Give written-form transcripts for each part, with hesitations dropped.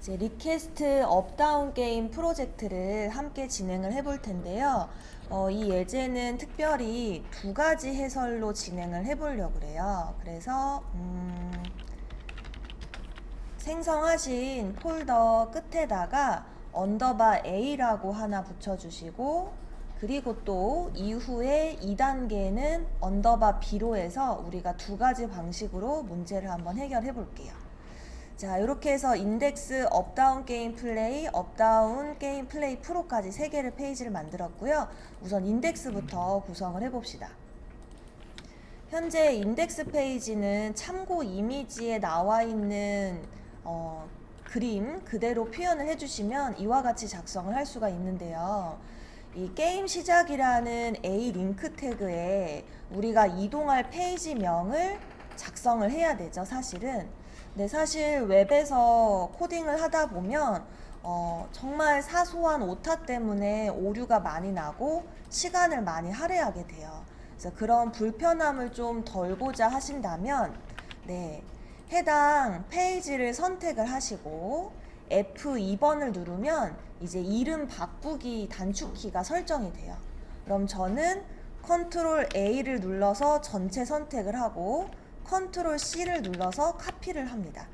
이제 리퀘스트 업다운 게임 프로젝트를 함께 진행을 해볼 텐데요. 이 예제는 특별히 두 가지 해설로 진행을 해보려고 그래요. 그래서 생성하신 폴더 끝에다가 언더바 A라고 하나 붙여주시고, 그리고 또 이후에 2단계는 언더바 B로 해서 우리가 두 가지 방식으로 문제를 한번 해결해 볼게요. 자, 이렇게 해서 인덱스 업다운 게임 플레이, 업다운 게임 플레이 프로까지 세 개를 페이지를 만들었고요. 우선 인덱스부터 구성을 해봅시다. 현재 인덱스 페이지는 참고 이미지에 나와 있는 그림 그대로 표현을 해주시면 이와 같이 작성을 할 수가 있는데요. 이 게임 시작이라는 A 링크 태그에 우리가 이동할 페이지명을 작성을 해야 되죠, 사실은. 근데 사실 웹에서 코딩을 하다 보면 정말 사소한 오타 때문에 오류가 많이 나고 시간을 많이 할애하게 돼요. 그래서 그런 불편함을 좀 덜고자 하신다면 해당 페이지를 선택을 하시고 F2번을 누르면 이제 이름 바꾸기 단축키가 설정이 돼요. 그럼 저는 컨트롤 A를 눌러서 전체 선택을 하고 컨트롤 C를 눌러서 카피를 합니다.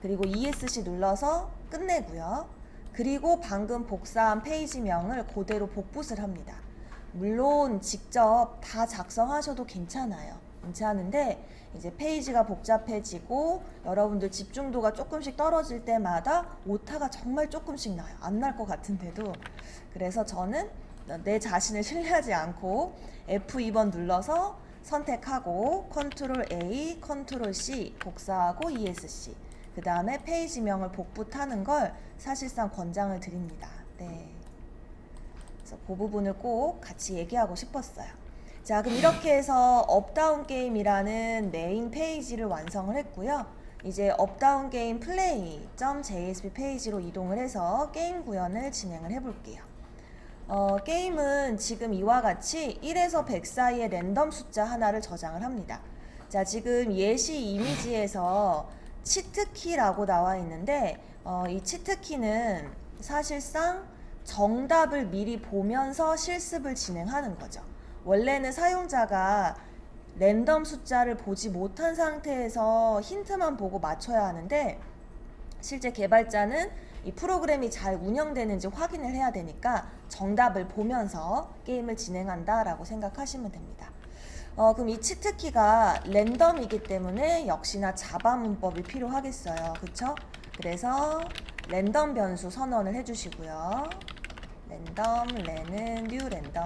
그리고 ESC 눌러서 끝내고요. 그리고 방금 복사한 페이지명을 그대로 복붙을 합니다. 물론 직접 다 작성하셔도 괜찮은데 이제 페이지가 복잡해지고 여러분들 집중도가 조금씩 떨어질 때마다 오타가 정말 조금씩 나요. 안 날 것 같은데도. 그래서 저는 내 자신을 신뢰하지 않고 F2번 눌러서 선택하고 컨트롤 A, 컨트롤 C 복사하고 ESC, 그 다음에 페이지명을 복붙하는 걸 사실상 권장을 드립니다. 그래서 그 부분을 꼭 같이 얘기하고 싶었어요. 자, 그럼 이렇게 해서 업다운 게임이라는 메인 페이지를 완성을 했고요. 이제 업다운 게임 플레이.jsp 페이지로 이동을 해서 게임 구현을 진행을 해볼게요. 게임은 지금 이와 같이 1에서 100 사이의 랜덤 숫자 하나를 저장을 합니다. 자, 지금 예시 이미지에서 치트키라고 나와 있는데 이 치트키는 사실상 정답을 미리 보면서 실습을 진행하는 거죠. 원래는 사용자가 랜덤 숫자를 보지 못한 상태에서 힌트만 보고 맞춰야 하는데 실제 개발자는 이 프로그램이 잘 운영되는지 확인을 해야 되니까 정답을 보면서 게임을 진행한다라고 생각하시면 됩니다. 그럼 이 치트키가 랜덤이기 때문에 역시나 자바 문법이 필요하겠어요. 그쵸? 그래서 랜덤 변수 선언을 해주시고요. 랜덤, 랜은 뉴 랜덤.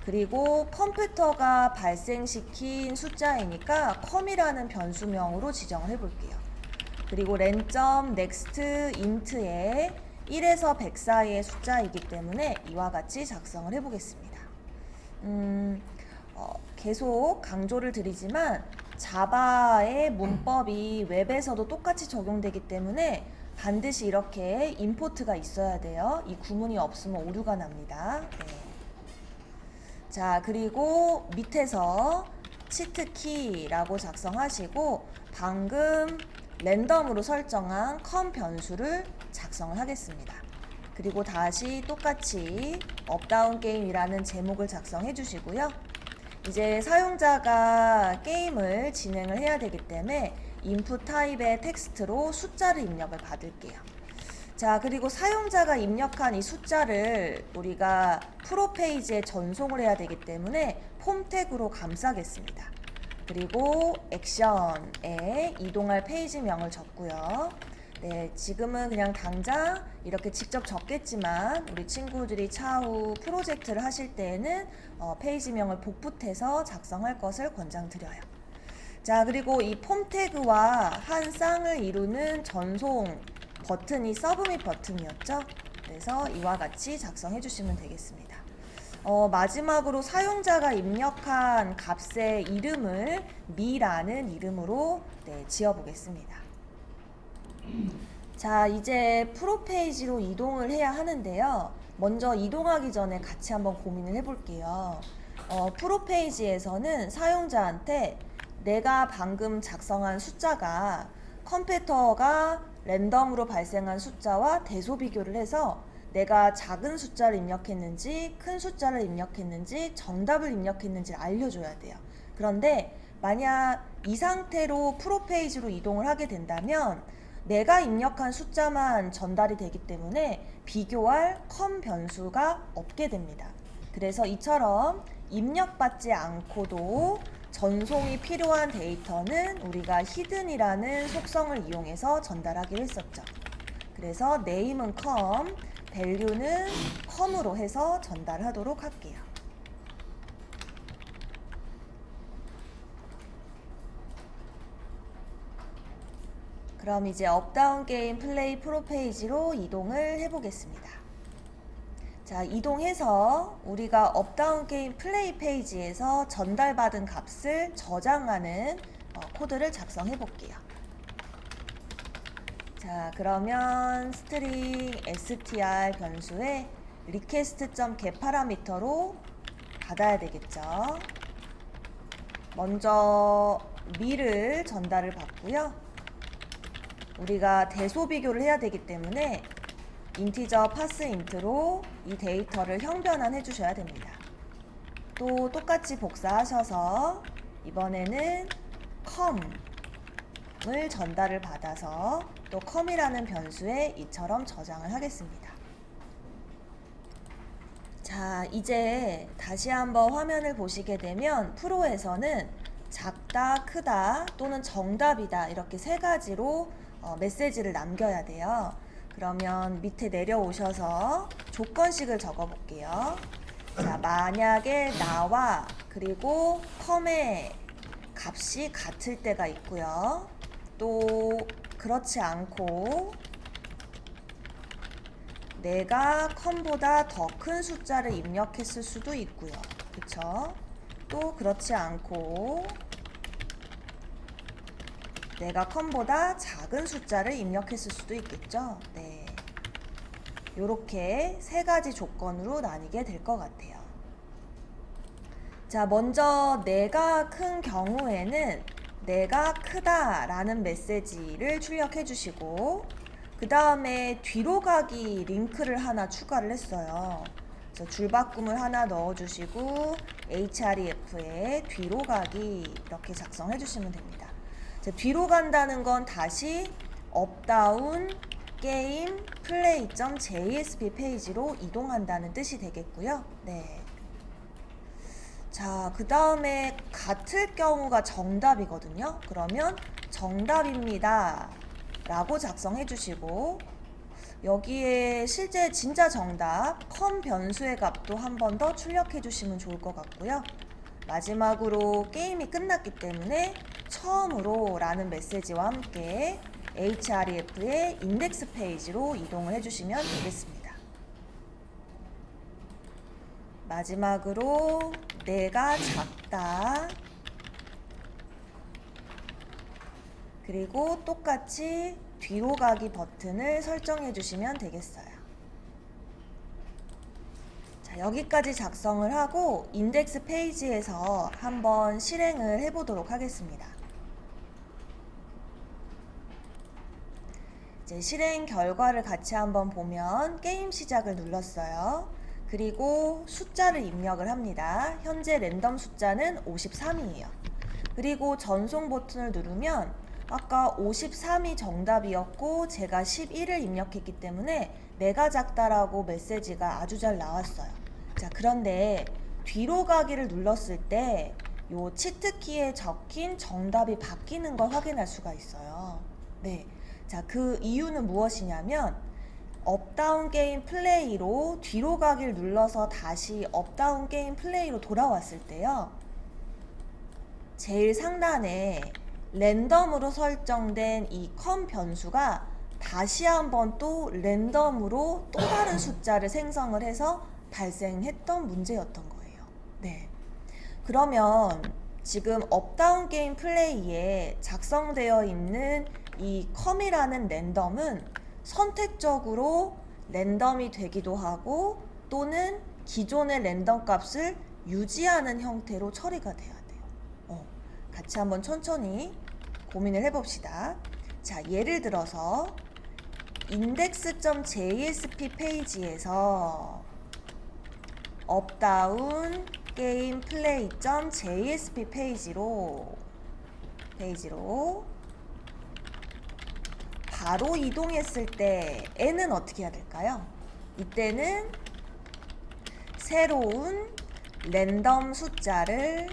그리고 컴퓨터가 발생시킨 숫자이니까 컴이라는 변수명으로 지정을 해볼게요. 그리고 len.next int에 1에서 100 사이의 숫자이기 때문에 이와 같이 작성을 해보겠습니다. 계속 강조를 드리지만 자바의 문법이 웹에서도 똑같이 적용되기 때문에 반드시 이렇게 임포트가 있어야 돼요. 이 구문이 없으면 오류가 납니다. 자, 그리고 밑에서 치트키라고 작성하시고 방금 랜덤으로 설정한 컴 변수를 작성을 하겠습니다. 그리고 다시 똑같이 업다운 게임이라는 제목을 작성해 주시고요. 이제 사용자가 게임을 진행을 해야 되기 때문에 인풋 타입의 텍스트로 숫자를 입력을 받을게요. 자, 그리고 사용자가 입력한 이 숫자를 우리가 프로 페이지에 전송을 해야 되기 때문에 폼 태그로 감싸겠습니다. 그리고 액션에 이동할 페이지명을 적고요. 지금은 그냥 당장 이렇게 직접 적겠지만 우리 친구들이 차후 프로젝트를 하실 때에는 페이지명을 복붙해서 작성할 것을 권장드려요. 자, 그리고 이 폼 태그와 한 쌍을 이루는 전송 버튼이 서브밋 버튼이었죠. 그래서 이와 같이 작성해 주시면 되겠습니다. 마지막으로 사용자가 입력한 값의 이름을 미라는 이름으로 지어 보겠습니다. 자, 이제 프로 페이지로 이동을 해야 하는데요. 먼저 이동하기 전에 같이 한번 고민을 해볼게요. 프로 페이지에서는 사용자한테 내가 방금 작성한 숫자가 컴퓨터가 랜덤으로 발생한 숫자와 대소 비교를 해서 내가 작은 숫자를 입력했는지 큰 숫자를 입력했는지 정답을 입력했는지를 알려줘야 돼요. 그런데 만약 이 상태로 프로 페이지로 이동을 하게 된다면 내가 입력한 숫자만 전달이 되기 때문에 비교할 컴 변수가 없게 됩니다. 그래서 이처럼 입력받지 않고도 전송이 필요한 데이터는 우리가 히든이라는 속성을 이용해서 전달하기로 했었죠. 그래서 name은 com, value는 com으로 해서 전달하도록 할게요. 그럼 이제 업다운 게임 플레이 프로 페이지로 이동을 해보겠습니다. 자, 이동해서 우리가 업다운 게임 플레이 페이지에서 전달받은 값을 저장하는 코드를 작성해 볼게요. 자, 그러면 스트링 str 변수에 request.get 파라미터로 받아야 되겠죠. 먼저 미를 전달을 받고요. 우리가 대소 비교를 해야 되기 때문에 인티저 파스인트로 이 데이터를 형변환해 주셔야 됩니다. 또 똑같이 복사하셔서 이번에는 com을 전달을 받아서 또 com이라는 변수에 이처럼 저장을 하겠습니다. 자, 이제 다시 한번 화면을 보시게 되면 프로에서는 작다, 크다 또는 정답이다 이렇게 세 가지로 메시지를 남겨야 돼요. 그러면 밑에 내려오셔서 조건식을 적어 볼게요. 자, 만약에 나와 그리고 com의 값이 같을 때가 있고요. 또 그렇지 않고 내가 com보다 더 큰 숫자를 입력했을 수도 있고요. 그쵸? 또 그렇지 않고 내가 com보다 작은 숫자를 입력했을 수도 있겠죠. 네. 요렇게 세 가지 조건으로 나뉘게 될 것 같아요. 자, 먼저 내가 큰 경우에는 내가 크다 라는 메시지를 출력해 주시고 그 다음에 뒤로 가기 링크를 하나 추가를 했어요. 그래서 줄바꿈을 하나 넣어 주시고 href에 뒤로 가기 이렇게 작성해 주시면 됩니다. 자, 뒤로 간다는 건 다시 업다운 게임 플레이.jsp 페이지로 이동한다는 뜻이 되겠고요. 네. 자, 그 다음에 같을 경우가 정답이거든요. 그러면 정답입니다 라고 작성해 주시고 여기에 실제 진짜 정답 com 변수의 값도 한 번 더 출력해 주시면 좋을 것 같고요. 마지막으로 게임이 끝났기 때문에 처음으로 라는 메시지와 함께 href의 인덱스 페이지로 이동을 해주시면 되겠습니다. 마지막으로 내가 작다 그리고 똑같이 뒤로 가기 버튼을 설정해 주시면 되겠어요. 자, 여기까지 작성을 하고 인덱스 페이지에서 한번 실행을 해보도록 하겠습니다. 이제 실행 결과를 같이 한번 보면 게임 시작을 눌렀어요. 그리고 숫자를 입력을 합니다. 현재 랜덤 숫자는 53이에요. 그리고 전송 버튼을 누르면 아까 53이 정답이었고 제가 11을 입력했기 때문에 내가 작다라고 메시지가 아주 잘 나왔어요. 자, 그런데 뒤로 가기를 눌렀을 때 요 치트키에 적힌 정답이 바뀌는 걸 확인할 수가 있어요. 네. 자, 그 이유는 무엇이냐면 업다운 게임 플레이로 뒤로 가기를 눌러서 다시 업다운 게임 플레이로 돌아왔을 때요. 제일 상단에 랜덤으로 설정된 이 com 변수가 다시 한번 또 랜덤으로 또 다른 숫자를 생성을 해서 발생했던 문제였던 거예요. 네. 그러면 지금 업다운 게임 플레이에 작성되어 있는 이 com이라는 랜덤은 선택적으로 랜덤이 되기도 하고 또는 기존의 랜덤 값을 유지하는 형태로 처리가 돼야 돼요. 같이 한번 천천히 고민을 해봅시다. 자, 예를 들어서 index.jsp 페이지에서 업다운 게임 플레이.jsp 페이지로 바로 이동했을 때에는 어떻게 해야 될까요? 이때는 새로운 랜덤 숫자를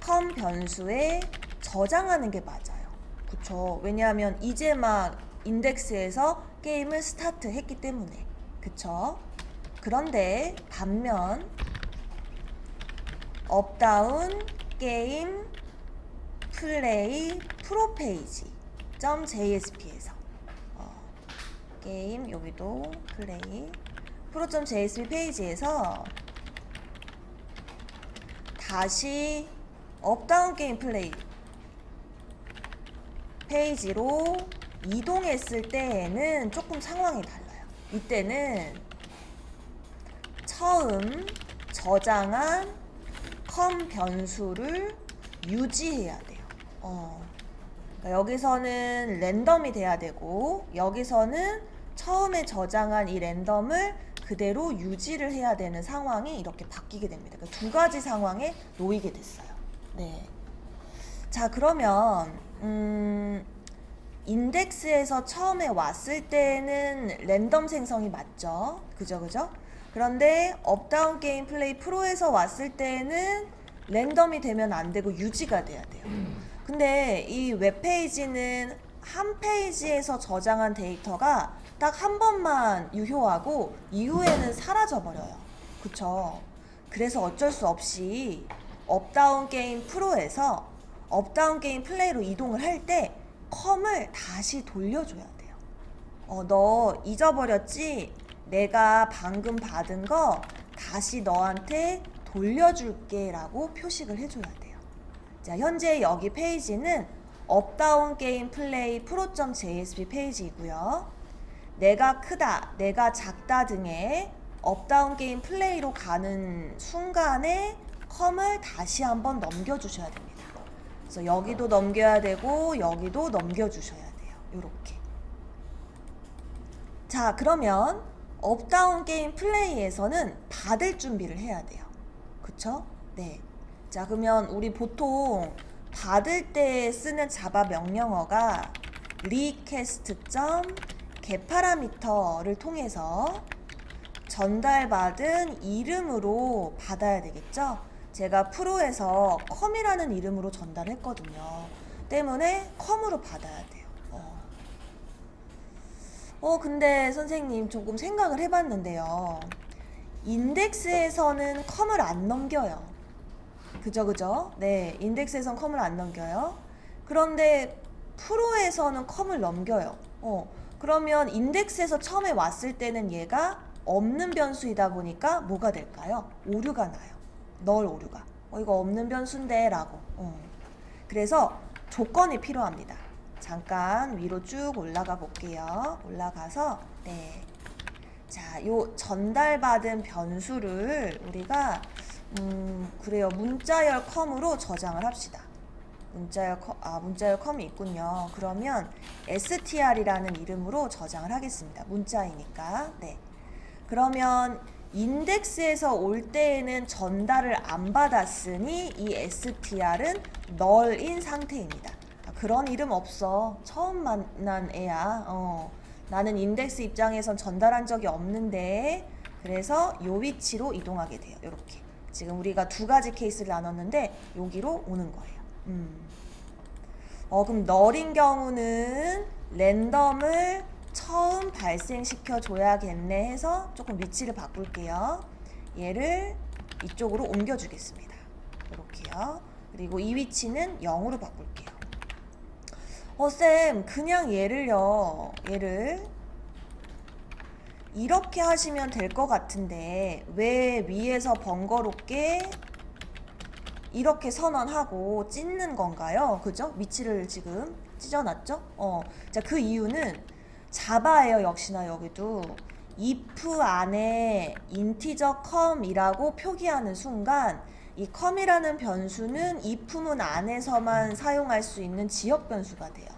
컴 변수에 저장하는 게 맞아요. 그쵸? 왜냐하면 이제 막 인덱스에서 게임을 스타트 했기 때문에. 그쵸? 그런데 반면 업다운 게임 플레이 프로 페이지 .jsp에서 게임 여기도 플레이 프로.jsp 페이지에서 다시 업다운 게임 플레이 페이지로 이동했을 때에는 조금 상황이 달라요. 이때는 처음 저장한 컴 변수를 유지해야 돼요. 그러니까 여기서는 랜덤이 돼야 되고 여기서는 처음에 저장한 이 랜덤을 그대로 유지를 해야 되는 상황이 이렇게 바뀌게 됩니다. 그러니까 두 가지 상황에 놓이게 됐어요. 네. 자, 그러면 인덱스에서 처음에 왔을 때는 랜덤 생성이 맞죠? 그죠? 그런데 업다운 게임 플레이 프로에서 왔을 때는 랜덤이 되면 안 되고 유지가 돼야 돼요. 근데 이 웹페이지는 한 페이지에서 저장한 데이터가 딱 한 번만 유효하고 이후에는 사라져 버려요. 그쵸? 그래서 어쩔 수 없이 업다운 게임 프로에서 업다운 게임 플레이로 이동을 할 때 컴을 다시 돌려줘야 돼요. 너 잊어버렸지? 내가 방금 받은 거 다시 너한테 돌려줄게 라고 표식을 해줘야 돼요. 자, 현재 여기 페이지는 업다운 게임 플레이 프로.jsp 페이지이고요. 내가 크다, 내가 작다 등의 업다운 게임 플레이로 가는 순간에 컴을 다시 한번 넘겨주셔야 됩니다. 그래서 여기도 넘겨야 되고 여기도 넘겨주셔야 돼요. 요렇게. 자, 그러면 업다운 게임 플레이에서는 받을 준비를 해야 돼요. 그쵸? 네. 자, 그러면 우리 보통 받을 때 쓰는 자바 명령어가 request.getParameter를 통해서 전달받은 이름으로 받아야 되겠죠? 제가 프로에서 컴이라는 이름으로 전달했거든요. 때문에 컴으로 받아야 돼요. 근데 선생님 조금 생각을 해봤는데요. 인덱스에서는 컴을 안 넘겨요. 그죠? 네, 인덱스에선 컴을 안 넘겨요. 그런데 프로에서는 컴을 넘겨요. 그러면 인덱스에서 처음에 왔을 때는 얘가 없는 변수이다 보니까 뭐가 될까요? 오류가 나요. 널 오류가. 이거 없는 변수인데 라고. 그래서 조건이 필요합니다. 잠깐 위로 쭉 올라가 볼게요. 올라가서 네. 자, 요 전달받은 변수를 우리가 그래요. 문자열 컴으로 저장을 합시다. 문자열 컴이 있군요. 그러면 str이라는 이름으로 저장을 하겠습니다. 문자이니까. 네. 그러면 인덱스에서 올 때에는 전달을 안 받았으니 이 str은 널인 상태입니다. 그런 이름 없어. 처음 만난 애야. 나는 인덱스 입장에선 전달한 적이 없는데 그래서 요 위치로 이동하게 돼요. 이렇게. 지금 우리가 두 가지 케이스를 나눴는데 여기로 오는 거예요. 그럼 널인 경우는 랜덤을 처음 발생시켜 줘야겠네 해서 조금 위치를 바꿀게요. 얘를 이쪽으로 옮겨 주겠습니다. 이렇게요. 그리고 이 위치는 0으로 바꿀게요. 쌤, 그냥 얘를 이렇게 하시면 될 것 같은데 왜 위에서 번거롭게 이렇게 선언하고 찢는 건가요? 그죠? 위치를 지금 찢어놨죠? 자, 그 이유는 자바예요. 역시나 여기도 if 안에 인티저 com이라고 표기하는 순간 이 com이라는 변수는 if문 안에서만 사용할 수 있는 지역 변수가 돼요.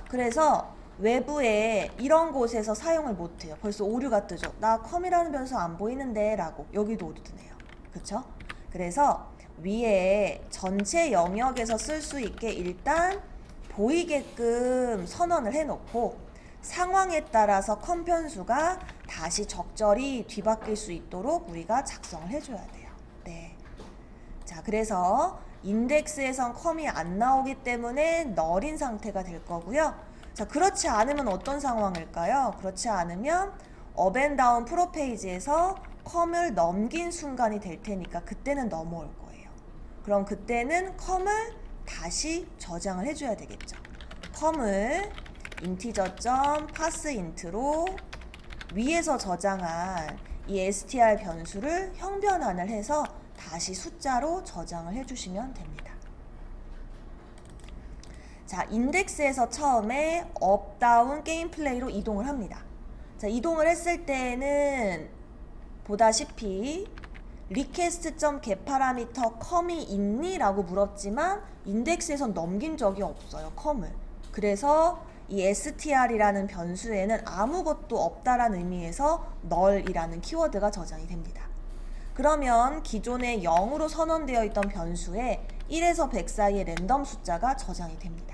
그래서 외부에 이런 곳에서 사용을 못해요. 벌써 오류가 뜨죠. 나 컴이라는 변수 안 보이는데 라고. 여기도 오류 뜨네요. 그쵸? 그래서 위에 전체 영역에서 쓸 수 있게 일단 보이게끔 선언을 해놓고 상황에 따라서 컴 변수가 다시 적절히 뒤바뀔 수 있도록 우리가 작성을 해줘야 돼요. 네. 자, 그래서 인덱스에선 컴이 안 나오기 때문에 널인 상태가 될 거고요. 자, 그렇지 않으면 어떤 상황일까요? 그렇지 않으면 업앤다운 프로페이지에서 컴을 넘긴 순간이 될 테니까 그때는 넘어올 거예요. 그럼 그때는 컴을 다시 저장을 해줘야 되겠죠. 컴을 integer.parseInt로 위에서 저장한 이 str 변수를 형변환을 해서 다시 숫자로 저장을 해주시면 됩니다. 자, 인덱스에서 처음에 업, 다운, 게임 플레이로 이동을 합니다. 자, 이동을 했을 때는 보다시피 request.getParameter 컴이 있니? 라고 물었지만 인덱스에선 넘긴 적이 없어요. 컴을. 그래서 이 str이라는 변수에는 아무것도 없다라는 의미에서 null이라는 키워드가 저장이 됩니다. 그러면 기존에 0으로 선언되어 있던 변수에 1에서 100 사이의 랜덤 숫자가 저장이 됩니다.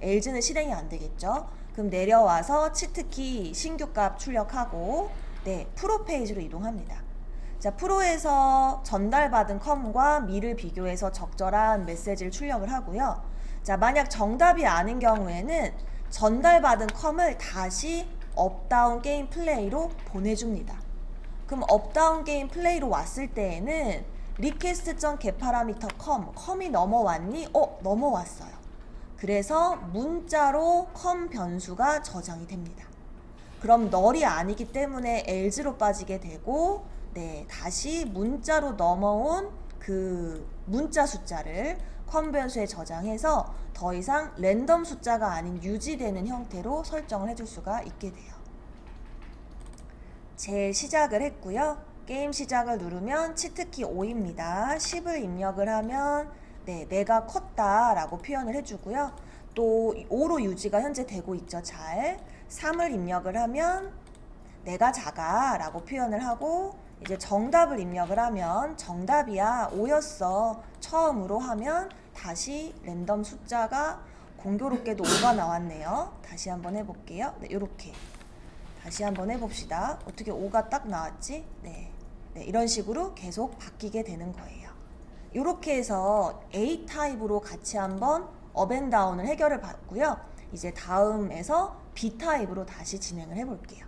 else는 실행이 안 되겠죠? 그럼 내려와서 치트키 신규 값 출력하고 네, 프로 페이지로 이동합니다. 자, 프로에서 전달받은 컴과 미를 비교해서 적절한 메시지를 출력을 하고요. 자, 만약 정답이 아닌 경우에는 전달받은 컴을 다시 업다운 게임 플레이로 보내줍니다. 그럼 업다운 게임 플레이로 왔을 때에는 request.getParameter 컴이 넘어왔니? 넘어왔어요. 그래서 문자로 컴 변수가 저장이 됩니다. 그럼 null이 아니기 때문에 else로 빠지게 되고 네, 다시 문자로 넘어온 그 문자 숫자를 컴 변수에 저장해서 더 이상 랜덤 숫자가 아닌 유지되는 형태로 설정을 해줄 수가 있게 돼요. 시작을 했고요. 게임 시작을 누르면 치트키 5입니다. 10을 입력을 하면 네, 내가 컸다 라고 표현을 해주고요. 또 5로 유지가 현재 되고 있죠. 잘. 3을 입력을 하면 내가 작아 라고 표현을 하고 이제 정답을 입력을 하면 정답이야 5였어 처음으로 하면 다시 랜덤 숫자가 공교롭게도 5가 나왔네요. 다시 한번 해볼게요. 네, 이렇게 다시 한번 해봅시다. 어떻게 5가 딱 나왔지? 네, 이런 식으로 계속 바뀌게 되는 거예요. 이렇게 해서 A 타입으로 같이 한번 업앤다운을 해결을 받고요. 이제 다음에서 B 타입으로 다시 진행을 해볼게요.